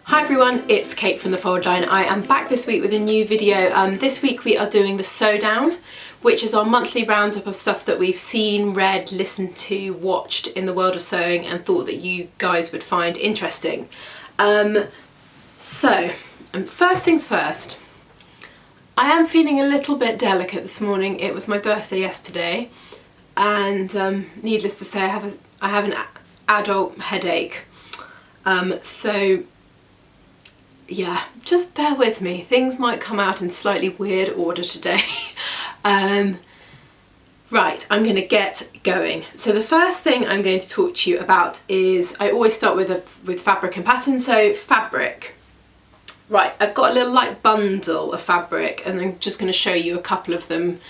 Hi everyone, it's Kate from The Fold Line. I am back this week with a new video. This week we are doing the Sew Down, which is our monthly roundup of stuff that we've seen, read, listened to, watched in the world of sewing and thought that you guys would find interesting. First things first, I am feeling a little bit delicate this morning. It was my birthday yesterday and needless to say I have an adult headache. So yeah, just bear with me. Things might come out in slightly weird order today. Right, I'm going to get going. So the first thing I'm going to talk to you about is, I always start with fabric and pattern. So fabric. Right, I've got a little like bundle of fabric and I'm just going to show you a couple of them.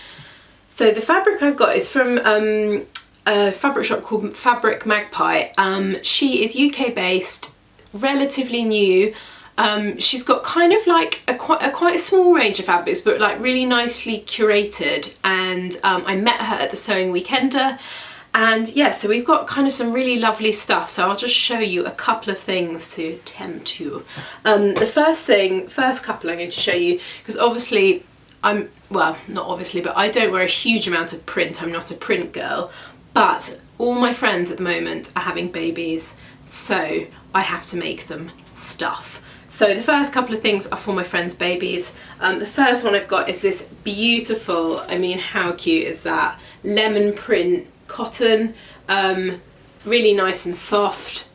So the fabric I've got is from a fabric shop called Fabric Magpie. She is UK based, relatively new. She's got kind of like quite a small range of fabrics, but like really nicely curated, and I met her at the Sewing Weekender, and yeah, so we've got kind of some really lovely stuff. So I'll just show you a couple of things to tempt you. The first couple I'm going to show you, because obviously not obviously, but I don't wear a huge amount of print. I'm not a print girl, but all my friends at the moment are having babies, so I have to make them stuff. So the first couple of things are for my friends' babies. The first one I've got is this beautiful, I mean how cute is that, lemon print cotton, really nice and soft.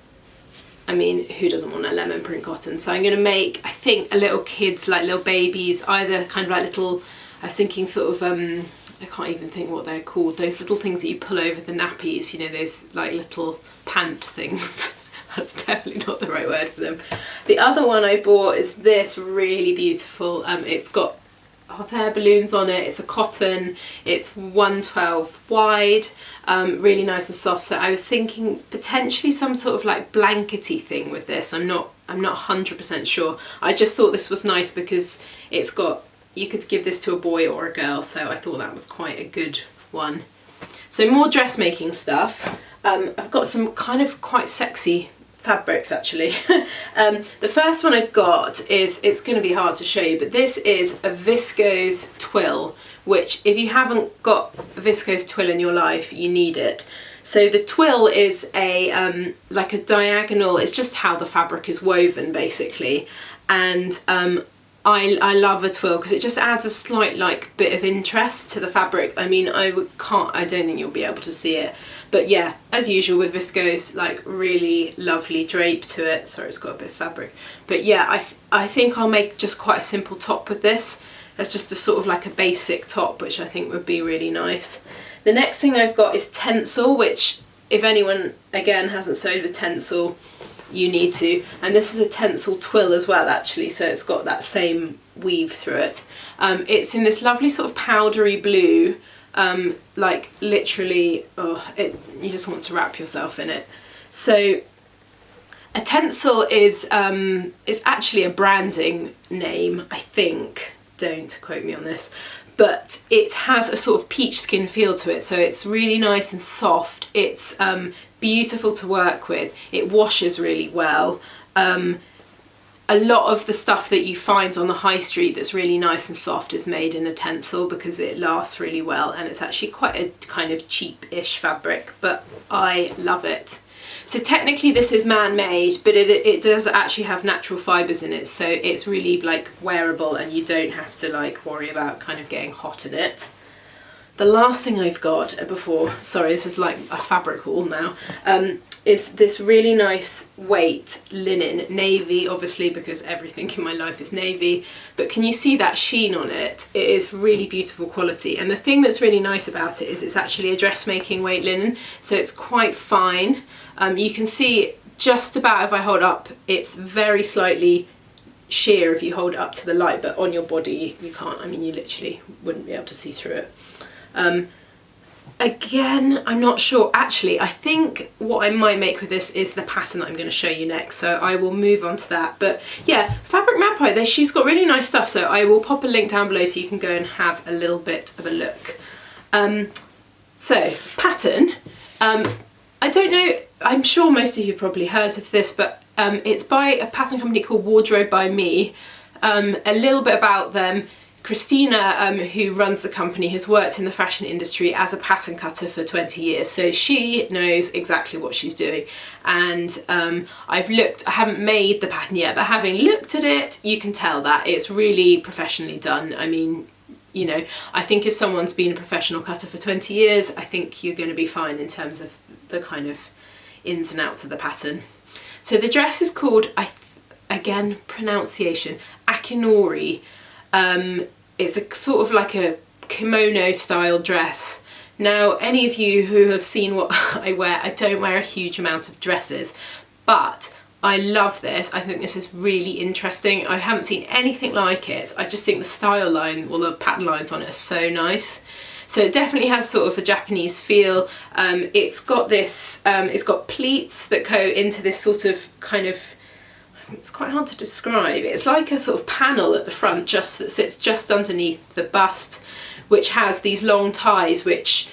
I mean, who doesn't want a lemon print cotton? So I'm going to make, I think, a little kids, like little babies, either kind of like little, I was thinking sort of, I can't even think what they're called, those little things that you pull over the nappies, you know, those like little pant things. That's definitely not the right word for them. The other one I bought is this really beautiful, it's got hot air balloons on it, it's a cotton, it's 112 wide, really nice and soft. So I was thinking potentially some sort of like blankety thing with this. I'm not 100% sure. I just thought this was nice because it's got, you could give this to a boy or a girl, so I thought that was quite a good one. So more dressmaking stuff. I've got some kind of quite sexy fabrics actually. The first one I've got is, it's going to be hard to show you, but this is a viscose twill, which if you haven't got a viscose twill in your life, you need it. So the twill is a like a diagonal, it's just how the fabric is woven basically, and I love a twill because it just adds a slight like bit of interest to the fabric. I mean, I don't think you'll be able to see it, but yeah, as usual with viscose, like really lovely drape to it. Sorry, it's got a bit of fabric, but yeah, I think I'll make just quite a simple top with this. It's just a sort of like a basic top, which I think would be really nice. The next thing I've got is Tencel, which if anyone again hasn't sewed with Tencel, you need to, and this is a Tencel twill as well actually, so it's got that same weave through it. It's in this lovely sort of powdery blue, like literally, you just want to wrap yourself in it. So a Tencel is actually a branding name, I think, don't quote me on this, but it has a sort of peach skin feel to it, so it's really nice and soft. It's beautiful to work with, it washes really well. A lot of the stuff that you find on the high street that's really nice and soft is made in a Tencel because it lasts really well, and it's actually quite a kind of cheap-ish fabric, but I love it. So technically this is man-made, but it does actually have natural fibres in it, so it's really like wearable and you don't have to like worry about kind of getting hot in it. The last thing I've got before, sorry, this is like a fabric haul now, is this really nice weight linen, navy obviously because everything in my life is navy, but can you see that sheen on it? It is really beautiful quality, and the thing that's really nice about it is it's actually a dressmaking weight linen, so it's quite fine. You can see just about, if I hold up, it's very slightly sheer if you hold it up to the light, but on your body you can't, I mean you literally wouldn't be able to see through it. Again, I'm not sure. Actually, I think what I might make with this is the pattern that I'm going to show you next, so I will move on to that. But yeah, Fabric Magpie, she's got really nice stuff, so I will pop a link down below so you can go and have a little bit of a look. So pattern, I don't know I'm sure most of you probably heard of this, but it's by a pattern company called Wardrobe by Me. A little bit about them. Christina, who runs the company, has worked in the fashion industry as a pattern cutter for 20 years, so she knows exactly what she's doing. And I haven't made the pattern yet, but having looked at it, you can tell that it's really professionally done. I mean, you know, I think if someone's been a professional cutter for 20 years, I think you're going to be fine in terms of the kind of ins and outs of the pattern. So the dress is called, again, pronunciation, Akinori. It's a sort of like a kimono style dress. Now, any of you who have seen what I wear, I don't wear a huge amount of dresses, but I love this. I think this is really interesting. I haven't seen anything like it. I just think the style line, or the pattern lines on it, are so nice. So it definitely has sort of a Japanese feel. It's got this, it's got pleats that go into this sort of kind of, it's quite hard to describe. It's like a sort of panel at the front that sits just underneath the bust, which has these long ties which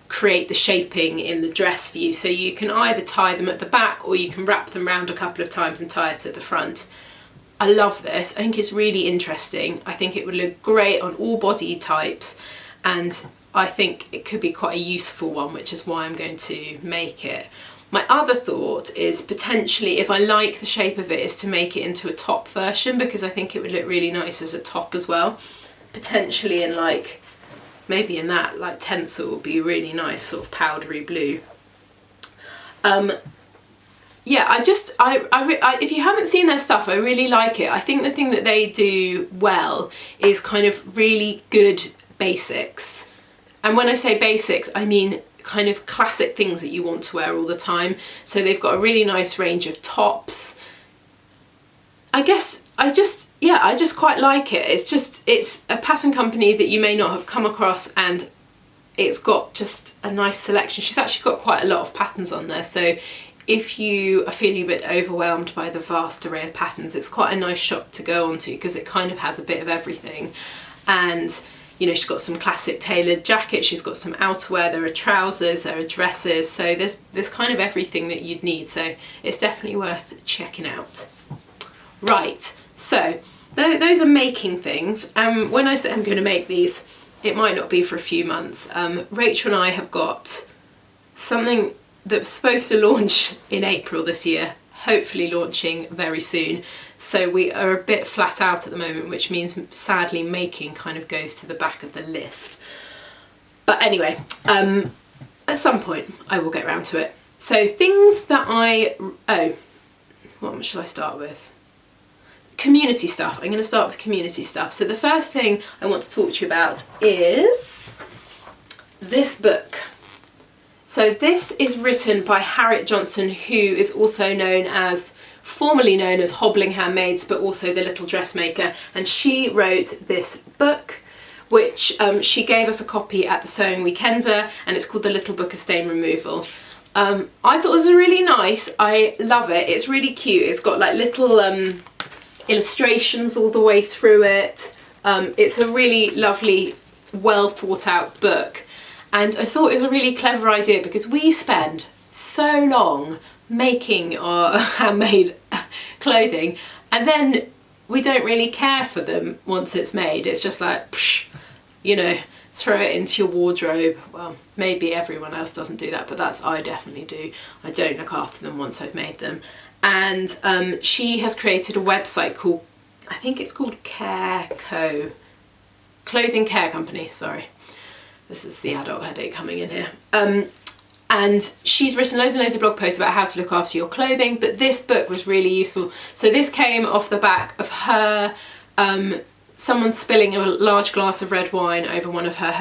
create the shaping in the dress for you. So you can either tie them at the back or you can wrap them round a couple of times and tie it at the front. I love this. I think it's really interesting. I think it would look great on all body types, and I think it could be quite a useful one, which is why I'm going to make it. My other thought is potentially, if I like the shape of it, is to make it into a top version, because I think it would look really nice as a top as well. Potentially in like, maybe in that like tencel would be really nice, sort of powdery blue. Yeah, if you haven't seen their stuff, I really like it. I think the thing that they do well is kind of really good basics. And when I say basics, I mean kind of classic things that you want to wear all the time. So they've got a really nice range of tops. I just quite like it. It's a pattern company that you may not have come across, and it's got just a nice selection. She's actually got quite a lot of patterns on there, so if you are feeling a bit overwhelmed by the vast array of patterns, it's quite a nice shop to go onto, because it kind of has a bit of everything. And you know, she's got some classic tailored jackets, she's got some outerwear, there are trousers, there are dresses, so there's kind of everything that you'd need, so it's definitely worth checking out. Right, so those are making things, and when I say I'm going to make these, it might not be for a few months. Rachel and I have got something that's supposed to launch in April this year, hopefully launching very soon. So we are a bit flat out at the moment, which means sadly making kind of goes to the back of the list. But anyway, at some point I will get around to it. So things that what shall I start with? Community stuff. I'm going to start with community stuff. So the first thing I want to talk to you about is this book. So this is written by Harriet Johnson, who is also formerly known as Hobbling Handmaids, but also The Little Dressmaker, and she wrote this book, which she gave us a copy at the Sewing Weekender, and it's called The Little Book of Stain Removal. I thought it was really nice. I love it. It's really cute. It's got like little illustrations all the way through it. It's a really lovely, well thought out book, and I thought it was a really clever idea, because we spend so long making our handmade clothing, and then we don't really care for them once it's made. It's just like, psh, you know, throw it into your wardrobe. Well, maybe everyone else doesn't do that, but I definitely do. I don't look after them once I've made them. And she has created a website called, I think it's called Care Co. Clothing Care Company, sorry. This is the adult headache coming in here. And she's written loads and loads of blog posts about how to look after your clothing, but this book was really useful. So this came off the back of her, someone spilling a large glass of red wine over one of her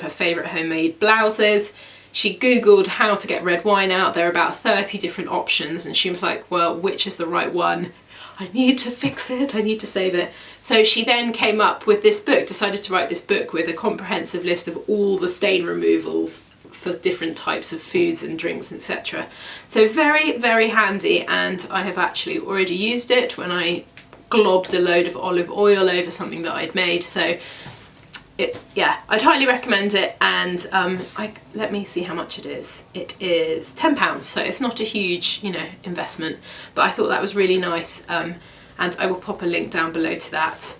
favourite homemade blouses. She Googled how to get red wine out. There are about 30 different options, and she was like, well, which is the right one? I need to fix it, I need to save it. So she then came up with this book, decided to write this book with a comprehensive list of all the stain removals for different types of foods and drinks, etc. So very, very handy, and I have actually already used it when I globbed a load of olive oil over something that I'd made. So yeah, I'd highly recommend it. And let me see how much it is. It is £10, so it's not a huge, you know, investment, but I thought that was really nice. And I will pop a link down below to that.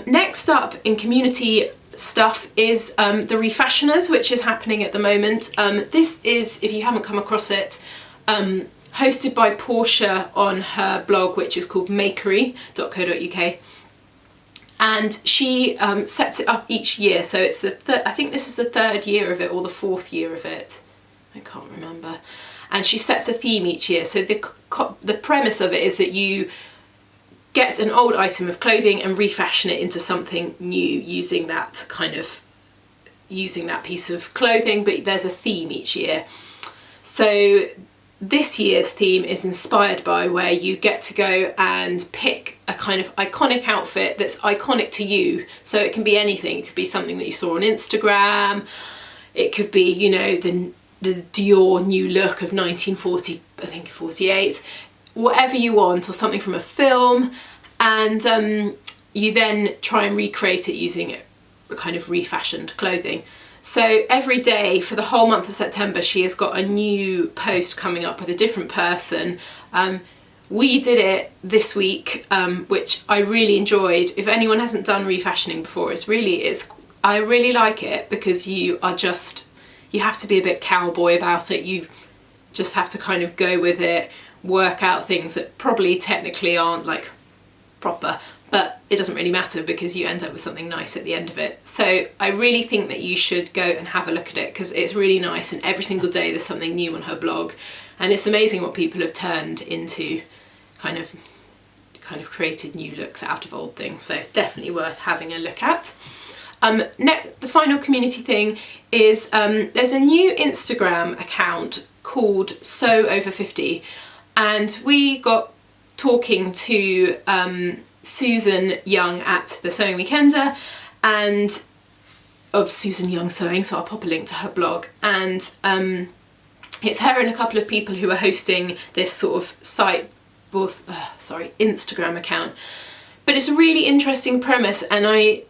Next up in community stuff is the Refashioners, which is happening at the moment. This is, if you haven't come across it, hosted by Portia on her blog, which is called makery.co.uk. And she sets it up each year, so it's I think this is the third year of it, or the fourth year of it, I can't remember. And she sets a theme each year. So the premise of it is that you get an old item of clothing and refashion it into something new using that piece of clothing, but there's a theme each year. So this year's theme is inspired by where you get to go and pick a kind of iconic outfit that's iconic to you. So it can be anything. It could be something that you saw on Instagram. It could be, you know, the Dior new look of 1940, I think 48, whatever you want, or something from a film. And you then try and recreate it using kind of refashioned clothing. So every day for the whole month of September, she has got a new post coming up with a different person. We did it this week, which I really enjoyed. If anyone hasn't done refashioning before, I really like it, because you have to be a bit cowboy about it. You just have to kind of go with it, work out things that probably technically aren't like proper, but it doesn't really matter because you end up with something nice at the end of it. So I really think that you should go and have a look at it, because it's really nice, and every single day there's something new on her blog, and it's amazing what people have turned into kind of created new looks out of old things. So definitely worth having a look at. The final community thing is there's a new Instagram account called Sew Over 50, and we got talking to Susan Young at the Sewing Weekender, and of Susan Young Sewing, so I'll pop a link to her blog. And it's her and a couple of people who are hosting this sort of Instagram account. But it's a really interesting premise, and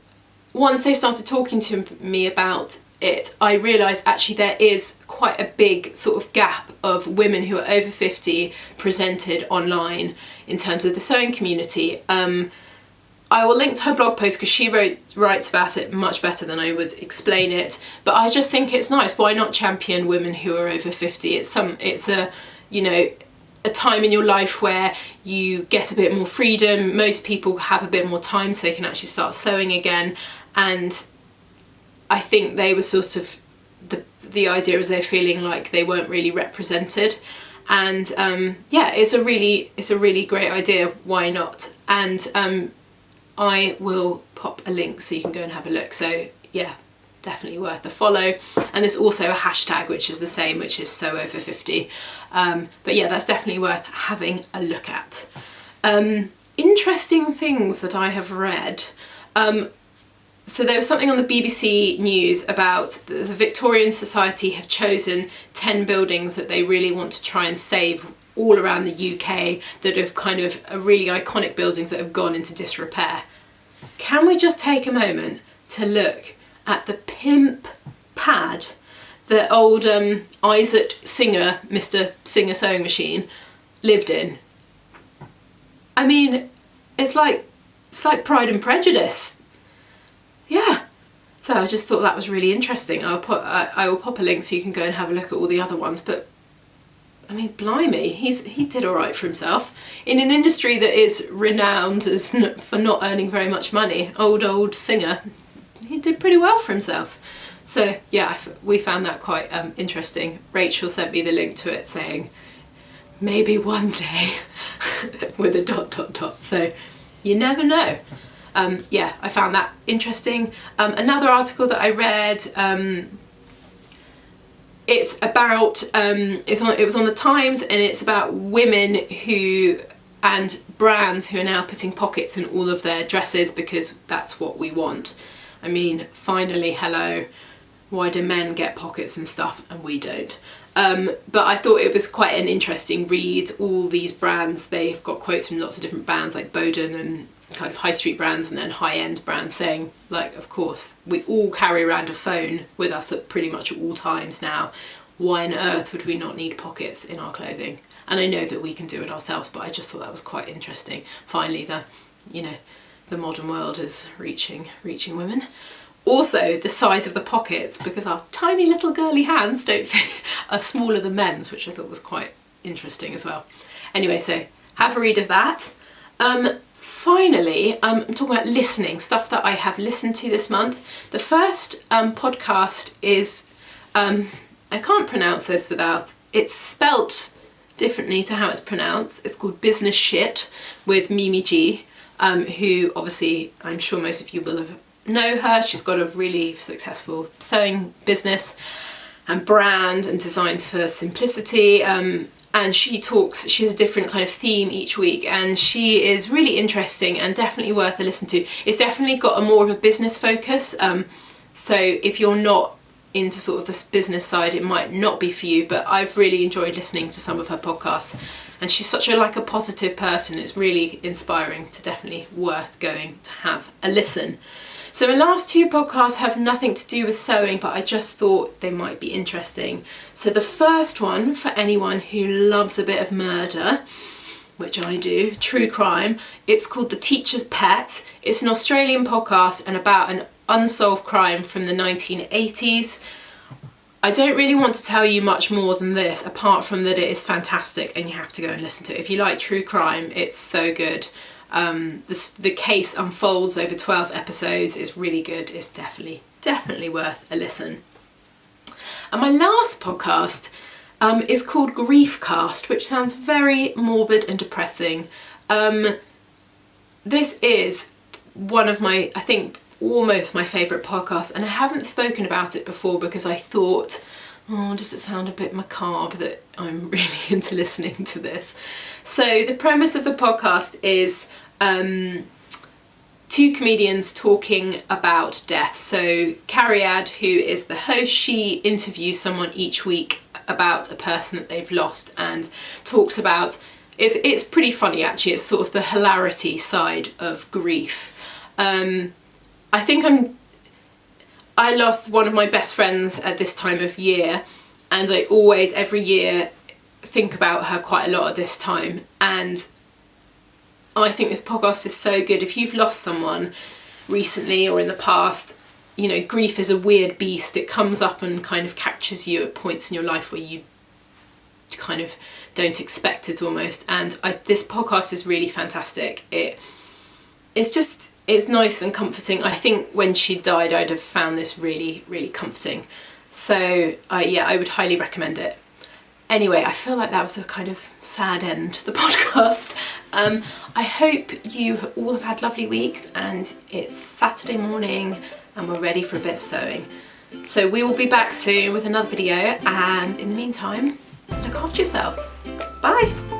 once they started talking to me about it, I realised actually there is quite a big sort of gap of women who are over 50 presented online in terms of the sewing community. I will link to her blog post because she writes about it much better than I would explain it, but I just think it's nice. Why not champion women who are over 50? It's a, you know, a time in your life where you get a bit more freedom. Most people have a bit more time, so they can actually start sewing again. And I think they were sort of, the idea is they're feeling like they weren't really represented. And yeah, it's a really great idea. Why not? And I will pop a link so you can go and have a look. So yeah, definitely worth a follow. And there's also a hashtag which is the same, which is Sew Over 50. But yeah, that's definitely worth having a look at. Interesting things that I have read. So there was something on the BBC News about the Victorian Society have chosen 10 buildings that they really want to try and save all around the UK that have kind of really iconic buildings that have gone into disrepair. Can we just take a moment to look at the pimp pad that old Isaac Singer, Mr. Singer sewing machine, lived in? I mean, it's like Pride and Prejudice. Yeah, so I just thought that was really interesting. I will pop a link so you can go and have a look at all the other ones. But I mean, blimey, he did all right for himself in an industry that is renowned for not earning very much money. Old Singer, he did pretty well for himself. So yeah, we found that quite interesting. Rachel sent me the link to it saying, maybe one day, with a ... So you never know. Yeah, I found that interesting. Another article that I read, it's about, it was on the Times, and it's about women and brands who are now putting pockets in all of their dresses because that's what we want. I mean, finally, hello, why do men get pockets and stuff and we don't? But I thought it was quite an interesting read. All these brands, they've got quotes from lots of different brands like Boden and kind of high street brands and then high-end brands, saying like, of course we all carry around a phone with us at pretty much all times now. Why on earth would we not need pockets in our clothing? And I know that we can do it ourselves, but I just thought that was quite interesting. Finally, the modern world is reaching women. Also, the size of the pockets, because our tiny little girly hands don't fit, are smaller than men's, which I thought was quite interesting as well. Anyway, so have a read of that. Finally, I'm talking about listening, stuff that I have listened to this month. The first podcast is, I can't pronounce this without, it's spelt differently to how it's pronounced. It's called Business Shit with Mimi G, who obviously I'm sure most of you will know her. She's got a really successful sewing business and brand and designs for simplicity. And she has a different kind of theme each week, and she is really interesting and definitely worth a listen to. It's definitely got a more of a business focus. So if you're not into sort of this business side, it might not be for you, but I've really enjoyed listening to some of her podcasts, and she's such a positive person. It's really inspiring, to definitely worth going to have a listen. So my last two podcasts have nothing to do with sewing, but I just thought they might be interesting. So the first one, for anyone who loves a bit of murder, which I do, true crime, it's called The Teacher's Pet. It's an Australian podcast and about an unsolved crime from the 1980s. I don't really want to tell you much more than this, apart from that it is fantastic and you have to go and listen to it. If you like true crime, it's so good. The case unfolds over 12 episodes. It's really good. It's definitely worth a listen. And my last podcast is called Griefcast, which sounds very morbid and depressing. This is one of my, I think, almost my favourite podcasts, and I haven't spoken about it before because I thought, oh, does it sound a bit macabre that I'm really into listening to this? So the premise of the podcast is two comedians talking about death. So Cariad, who is the host, she interviews someone each week about a person that they've lost and talks about, it's pretty funny actually, it's sort of the hilarity side of grief. I lost one of my best friends at this time of year, and I always, every year, think about her quite a lot at this time, and I think this podcast is so good. If you've lost someone recently or in the past, grief is a weird beast. It comes up and kind of captures you at points in your life where you kind of don't expect it almost, and this podcast is really fantastic. It's nice and comforting. I think when she died, I'd have found this really, really comforting. So I would highly recommend it. Anyway, I feel like that was a kind of sad end to the podcast. I hope you all have had lovely weeks, and it's Saturday morning and we're ready for a bit of sewing. So we will be back soon with another video, and in the meantime, look after yourselves. Bye.